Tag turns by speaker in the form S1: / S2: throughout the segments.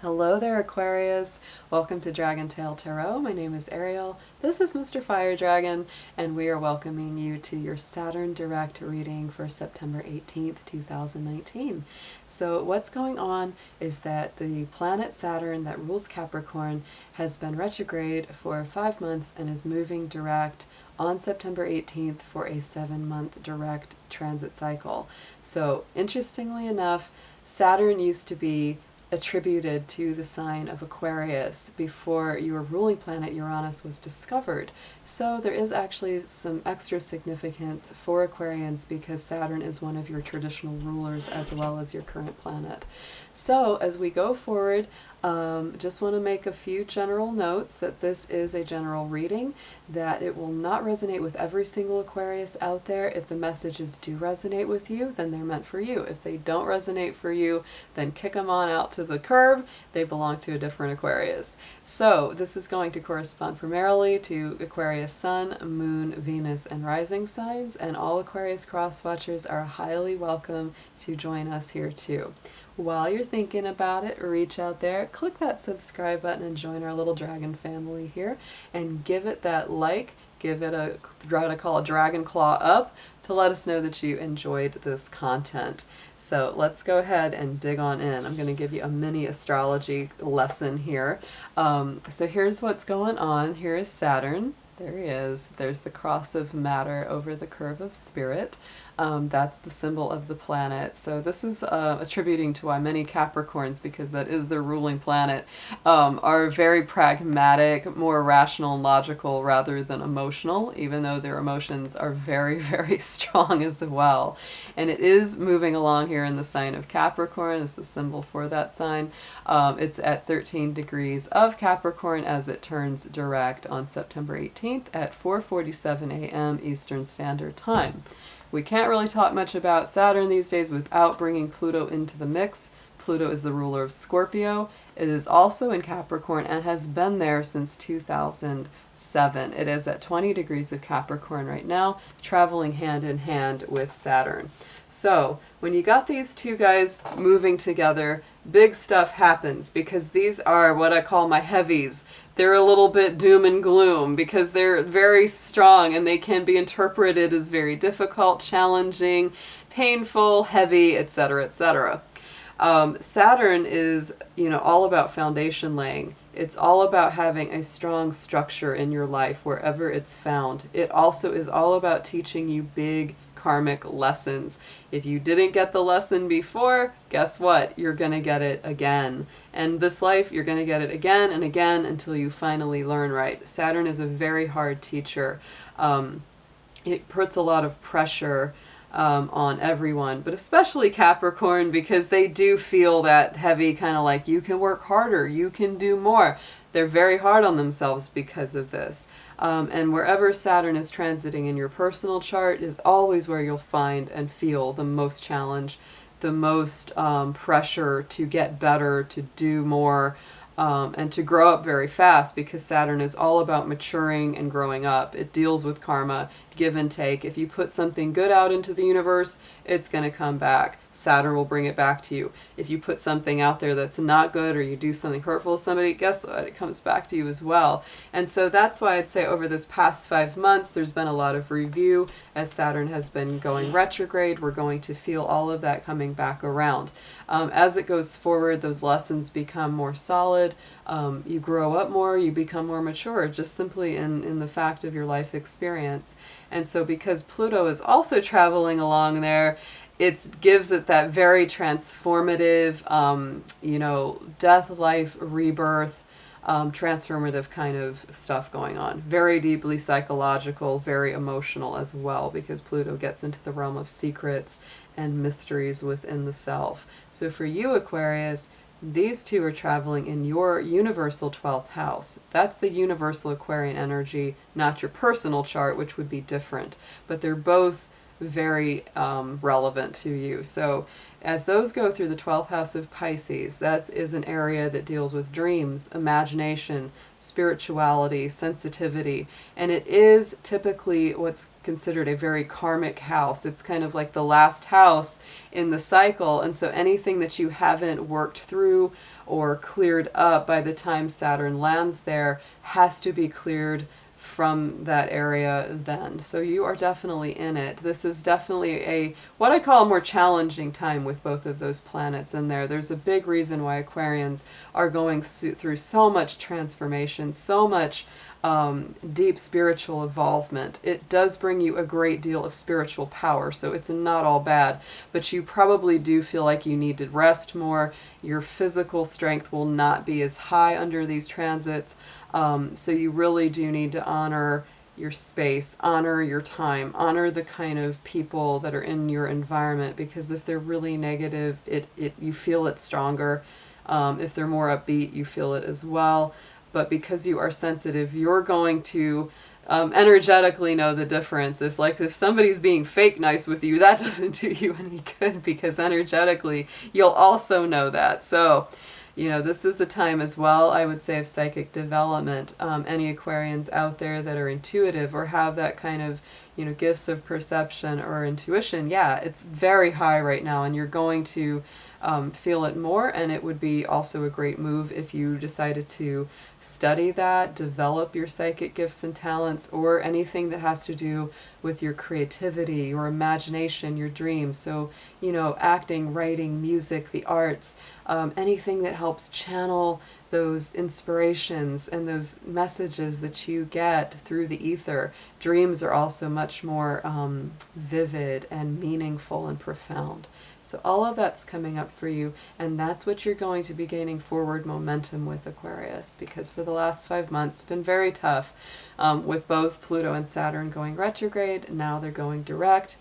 S1: Hello there, Aquarius. Welcome to Dragon Tail Tarot. My name is Ariel. This is Mr. Fire Dragon, and we are welcoming you to your Saturn direct reading for September 18th, 2019. So what's going on is that the planet Saturn that rules Capricorn has been retrograde for 5 months and is moving direct on September 18th for a 7-month direct transit cycle. So interestingly enough, Saturn used to be attributed to the sign of Aquarius before your ruling planet Uranus was discovered. So there is actually some extra significance for Aquarians because Saturn is one of your traditional rulers as well as your current planet. So as we go forward, just want to make a few general notes that this is a general reading, that it will not resonate with every single Aquarius out there. If the messages do resonate with you, then they're meant for you. If they don't resonate for you, then kick them on out to the curb. They belong to a different Aquarius. So this is going to correspond primarily to Aquarius Sun, Moon, Venus, and Rising signs, and all Aquarius cross-watchers are highly welcome to join us here too. While you're thinking about it, reach out there, click that subscribe button and join our little dragon family here, and give it that like, give it a, what I call a dragon claw up, to let us know that you enjoyed this content. So let's go ahead and dig on in. I'm going to give you a mini astrology lesson here. So here's what's going on. Here is Saturn. There he is. There's the cross of matter over the curve of spirit. That's the symbol of the planet. So this is attributing to why many Capricorns, because that is their ruling planet, are very pragmatic, more rational and logical rather than emotional, even though their emotions are very, very strong as well. And it is moving along here in the sign of Capricorn. It's a symbol for that sign. It's at 13 degrees of Capricorn as it turns direct on September 18th at 4:47 a.m. Eastern Standard Time. We can't really talk much about Saturn these days without bringing Pluto into the mix. Pluto is the ruler of Scorpio. It is also in Capricorn and has been there since 2007. It is at 20 degrees of Capricorn right now, traveling hand in hand with Saturn. So when you got these two guys moving together, big stuff happens, because these are what I call my heavies. They're a little bit doom and gloom because they're very strong and they can be interpreted as very difficult, challenging, painful, heavy, etc., etc. Saturn is, all about foundation laying. It's all about having a strong structure in your life wherever it's found. It also is all about teaching you big karmic lessons. If you didn't get the lesson before, guess what? You're going to get it again. And this life, you're going to get it again and again until you finally learn right. Saturn is a very hard teacher. It puts a lot of pressure on everyone, but especially Capricorn, because they do feel that heavy kind of like, you can work harder, you can do more. They're very hard on themselves because of this. And wherever Saturn is transiting in your personal chart is always where you'll find and feel the most challenge, the most pressure to get better, to do more, and to grow up very fast, because Saturn is all about maturing and growing up. It deals with karma, give and take. If you put something good out into the universe, it's going to come back. Saturn will bring it back to you. If you put something out there that's not good, or you do something hurtful to somebody, guess what? It comes back to you as well. And so that's why I'd say over this past 5 months, there's been a lot of review. As Saturn has been going retrograde, we're going to feel all of that coming back around. As it goes forward, those lessons become more solid. You grow up more, you become more mature, just simply in the fact of your life experience. And so because Pluto is also traveling along there, it gives it that very transformative, death, life, rebirth, transformative kind of stuff going on. Very deeply psychological, very emotional as well, because Pluto gets into the realm of secrets and mysteries within the self. So for you, Aquarius, these two are traveling in your universal 12th house. That's the universal Aquarian energy, not your personal chart, which would be different. But they're both very relevant to you. So as those go through the 12th house of Pisces, that is an area that deals with dreams, imagination, spirituality, sensitivity, and it is typically what's considered a very karmic house. It's kind of like the last house in the cycle, and so anything that you haven't worked through or cleared up by the time Saturn lands there has to be cleared from that area then. So you are definitely in it. This is definitely a, what I call a more challenging time with both of those planets in there. There's a big reason why Aquarians are going through so much transformation, so much deep spiritual involvement. It does bring you a great deal of spiritual power, so it's not all bad, but you probably do feel like you need to rest more. Your physical strength will not be as high under these transits, so you really do need to honor your space, honor your time, honor the kind of people that are in your environment, because if they're really negative, you feel it stronger. If they're more upbeat, you feel it as well. But because you are sensitive, you're going to energetically know the difference. It's like if somebody's being fake nice with you, that doesn't do you any good, because energetically you'll also know that. So, you know, this is a time as well, I would say, of psychic development. Any Aquarians out there that are intuitive or have that kind of, you know, gifts of perception or intuition, yeah, it's very high right now, and you're going to feel it more. And it would be also a great move if you decided to study that, develop your psychic gifts and talents, or anything that has to do with your creativity, your imagination, your dreams. So, you know, acting, writing, music, the arts, anything that helps channel those inspirations and those messages that you get through the ether. Dreams are also much more vivid and meaningful and profound. So all of that's coming up for you, and that's what you're going to be gaining forward momentum with, Aquarius, because for the last 5 months it's been very tough with both Pluto and Saturn going retrograde. Now they're going direct.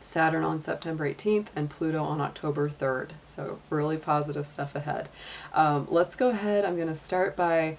S1: Saturn on September 18th and Pluto on October 3rd. So really positive stuff ahead. Let's go ahead. I'm going to start by,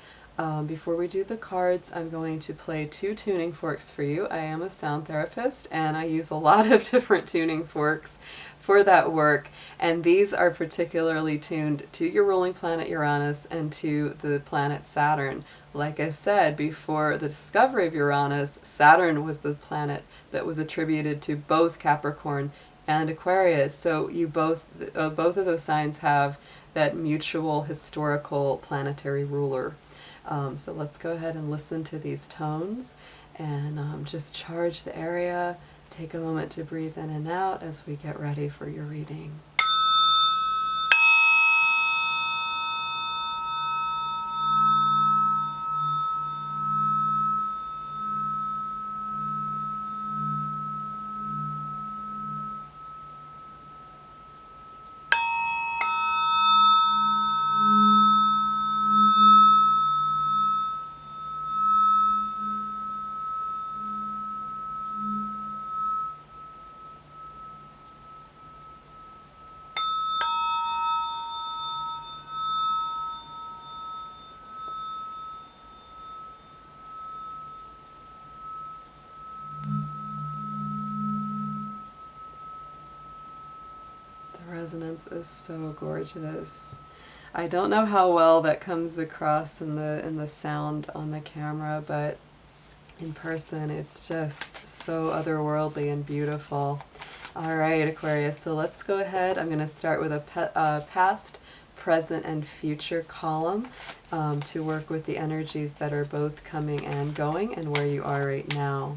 S1: before we do the cards, I'm going to play 2 tuning forks for you. I am a sound therapist, and I use a lot of different tuning forks for that work, and these are particularly tuned to your ruling planet Uranus and to the planet Saturn. Like I said, before the discovery of Uranus, Saturn was the planet that was attributed to both Capricorn and Aquarius. So you both of those signs have that mutual historical planetary ruler. So let's go ahead and listen to these tones and just charge the area. Take a moment to breathe in and out as we get ready for your reading. Resonance is so gorgeous. I don't know how well that comes across in the sound on the camera, but in person it's just so otherworldly and beautiful. All right, Aquarius, so let's go ahead. I'm going to start with a past, present, and future column to work with the energies that are both coming and going and where you are right now.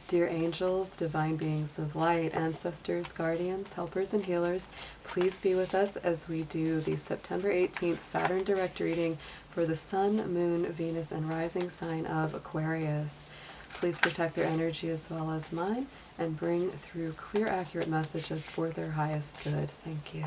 S1: Dear angels, divine beings of light, ancestors, guardians, helpers, and healers, please be with us as we do the September 18th Saturn direct reading for the Sun, Moon, Venus, and rising sign of Aquarius. Please protect their energy as well as mine and bring through clear, accurate messages for their highest good. Thank you.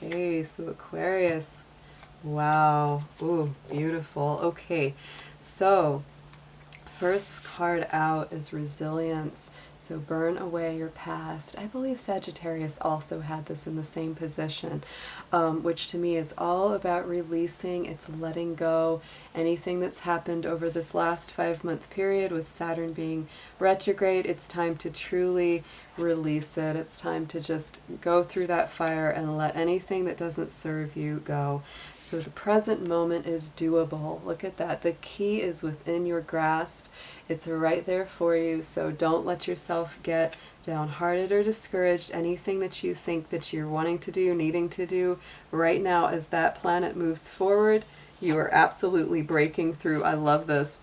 S1: Okay, so Aquarius, wow, ooh, beautiful. Okay, so first card out is resilience. So burn away your past. I believe Sagittarius also had this in the same position, which to me is all about releasing. It's letting go anything that's happened over this last 5-month period with Saturn being retrograde. It's time to truly release it. It's time to just go through that fire and let anything that doesn't serve you go. So the present moment is doable. Look at that. The key is within your grasp. It's right there for you. So don't let yourself get downhearted or discouraged. Anything that you think that you're wanting to do, needing to do right now, as that planet moves forward, you are absolutely breaking through. I love this.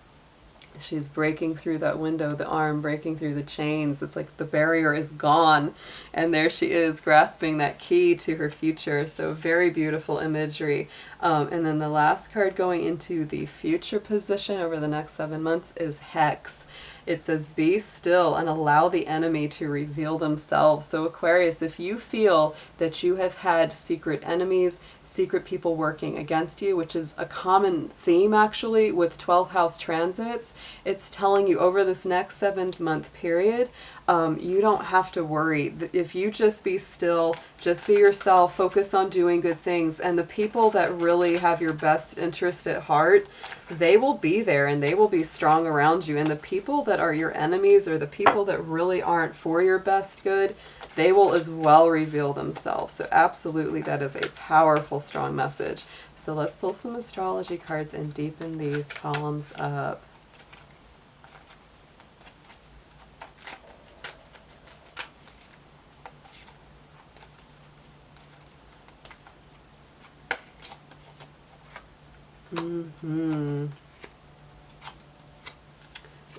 S1: She's breaking through that window, the arm breaking through the chains. It's like the barrier is gone, and there she is grasping that key to her future. So very beautiful imagery. And then the last card going into the future position over the next 7 months is Hex. It says, be still and allow the enemy to reveal themselves. So Aquarius, if you feel that you have had secret enemies, secret people working against you, which is a common theme actually with 12th house transits, it's telling you over this next 7-month period, you don't have to worry. If you just be still, just be yourself, focus on doing good things, and the people that really have your best interest at heart, they will be there and they will be strong around you. And the people that are your enemies, or the people that really aren't for your best good, they will as well reveal themselves. So absolutely, that is a powerful, strong message. So let's pull some astrology cards and deepen these columns up.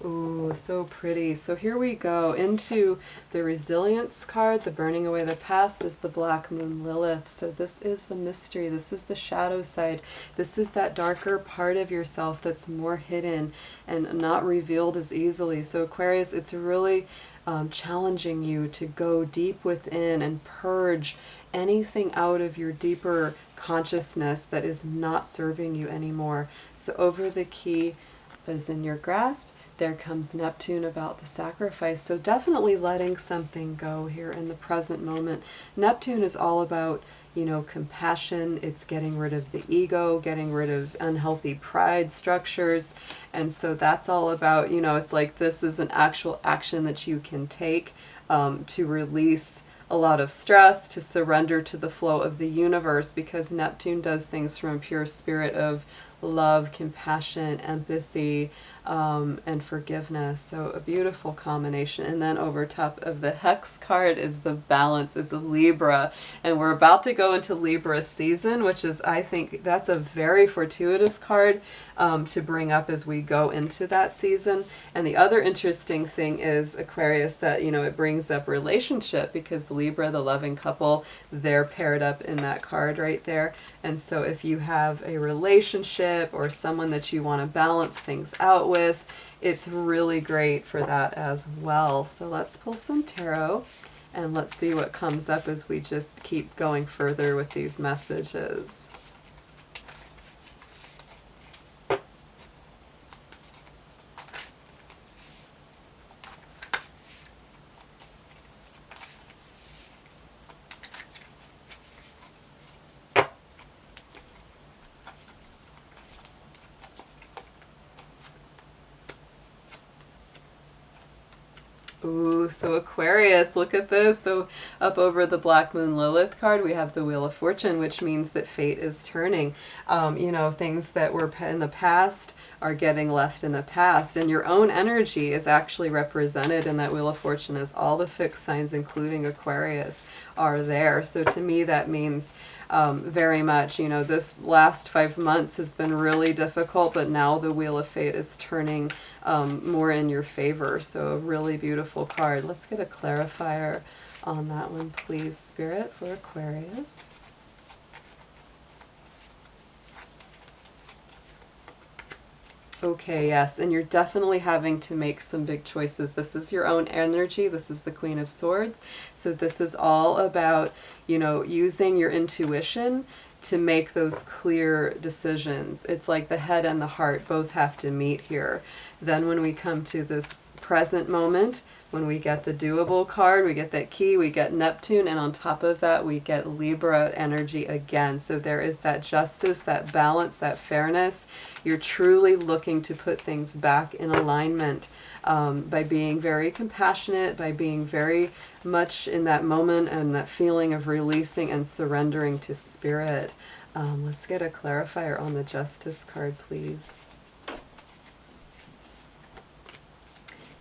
S1: Ooh, so pretty. So here we go into the resilience card. The burning away the past is the black moon Lilith. So this is the mystery. This is the shadow side. This is that darker part of yourself that's more hidden and not revealed as easily. So Aquarius, it's really challenging you to go deep within and purge anything out of your deeper consciousness that is not serving you anymore. So over the key is in your grasp. There comes Neptune about the sacrifice. So definitely letting something go here in the present moment. Neptune is all about, you know, compassion. It's getting rid of the ego, getting rid of unhealthy pride structures. And so that's all about, you know, it's like this is an actual action that you can take to release a lot of stress, to surrender to the flow of the universe, because Neptune does things from a pure spirit of love, compassion, empathy, and forgiveness. So a beautiful combination. And then over top of the Hex card is the balance, is a Libra. And we're about to go into Libra season, which is, I think that's a very fortuitous card to bring up as we go into that season. And the other interesting thing is, Aquarius, that, you know, it brings up relationship, because the Libra, the loving couple, they're paired up in that card right there. And so if you have a relationship or someone that you want to balance things out with, it's really great for that as well. So let's pull some tarot and let's see what comes up as we just keep going further with these messages. Ooh, so Aquarius, look at this. So up over the Black Moon Lilith card, we have the Wheel of Fortune, which means that fate is turning. You know, things that were in the past are getting left in the past. And your own energy is actually represented in that Wheel of Fortune, as all the fixed signs, including Aquarius, are there. So to me, that means very much, you know, this last 5 months has been really difficult, but now the Wheel of Fate is turning more in your favor. So a really beautiful card. Let's get a clarifier on that one, please, Spirit, for Aquarius. Okay, yes, and you're definitely having to make some big choices. This is your own energy. This is the Queen of Swords. So this is all about, you know, using your intuition to make those clear decisions. It's like the head and the heart both have to meet here. Then when we come to this present moment, When we get the doable card, we get that key, we get Neptune, and on top of that, we get Libra energy again. So there is that justice, that balance, that fairness. You're truly looking to put things back in alignment by being very compassionate, by being very much in that moment and that feeling of releasing and surrendering to spirit. Let's get a clarifier on the Justice card, please.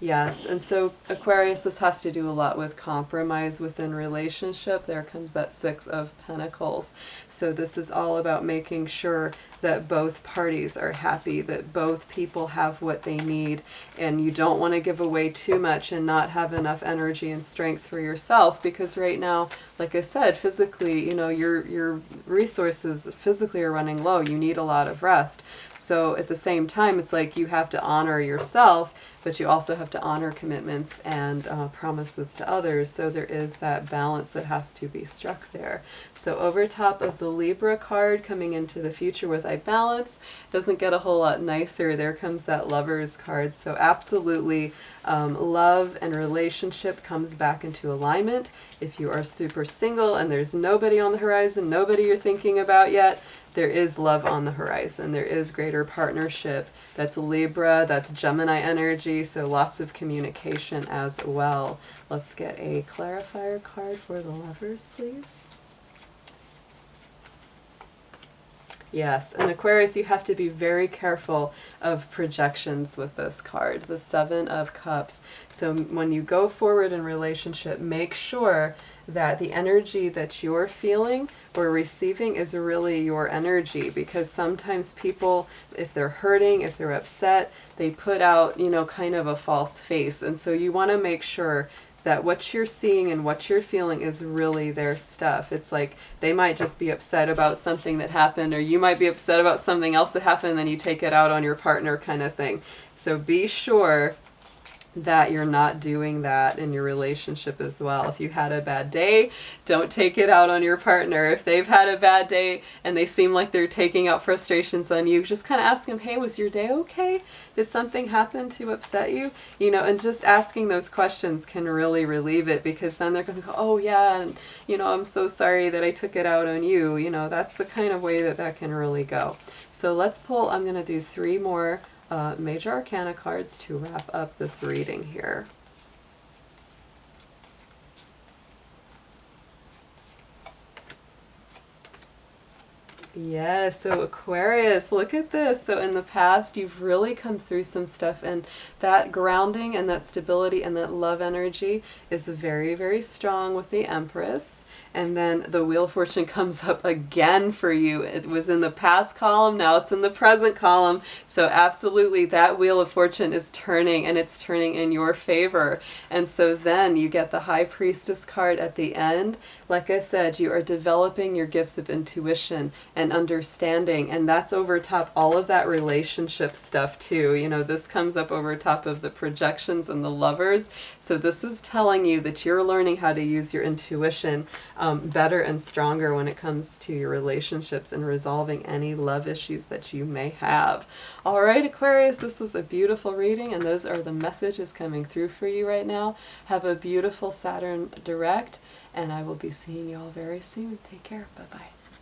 S1: Yes, and so Aquarius, this has to do a lot with compromise within relationship. There comes that Six of Pentacles. So this is all about making sure that both parties are happy, that both people have what they need, and you don't want to give away too much and not have enough energy and strength for yourself, because right now, like I said, physically, you know, your resources physically are running low. You need a lot of rest. So at the same time, it's like you have to honor yourself, but you also have to honor commitments and promises to others. So there is that balance that has to be struck there. So over top of the Libra card, coming into the future with I balance, doesn't get a whole lot nicer. There comes that Lovers card. So absolutely, love and relationship comes back into alignment. If you are super single and there's nobody on the horizon, nobody you're thinking about yet, there is love on the horizon. There is greater partnership. That's Libra, that's Gemini energy, so lots of communication as well. Let's get a clarifier card for the Lovers, please. Yes, and Aquarius, you have to be very careful of projections with this card, the Seven of Cups. So when you go forward in relationship, make sure that the energy that you're feeling or receiving is really your energy, because sometimes people, if they're hurting, if they're upset, they put out, you know, kind of a false face. And so you want to make sure that what you're seeing and what you're feeling is really their stuff. It's like they might just be upset about something that happened, or you might be upset about something else that happened, and then you take it out on your partner kind of thing. So be sure that you're not doing that in your relationship as well. If you had a bad day, don't take it out on your partner. If they've had a bad day and they seem like they're taking out frustrations on you, just kind of ask them, hey, was your day okay? Did something happen to upset you? You know, and just asking those questions can really relieve it, because then they're going to go, oh yeah, and you know, I'm so sorry that I took it out on you. You know, that's the kind of way that that can really go. So let's pull, I'm going to do 3 more major arcana cards to wrap up this reading here. Yes, so Aquarius, look at this. So in the past, you've really come through some stuff, and that grounding and that stability and that love energy is very, very strong with the Empress. And then the Wheel of Fortune comes up again for you. It was in the past column, now it's in the present column. So absolutely, that Wheel of Fortune is turning, and it's turning in your favor. And so then you get the High Priestess card at the end. Like I said, you are developing your gifts of intuition and understanding, and that's over top all of that relationship stuff too. You know, this comes up over top of the projections and the Lovers. So this is telling you that you're learning how to use your intuition better and stronger when it comes to your relationships and resolving any love issues that you may have. All right, Aquarius, this was a beautiful reading, and those are the messages coming through for you right now. Have a beautiful Saturn direct, and I will be seeing you all very soon. Take care. Bye-bye.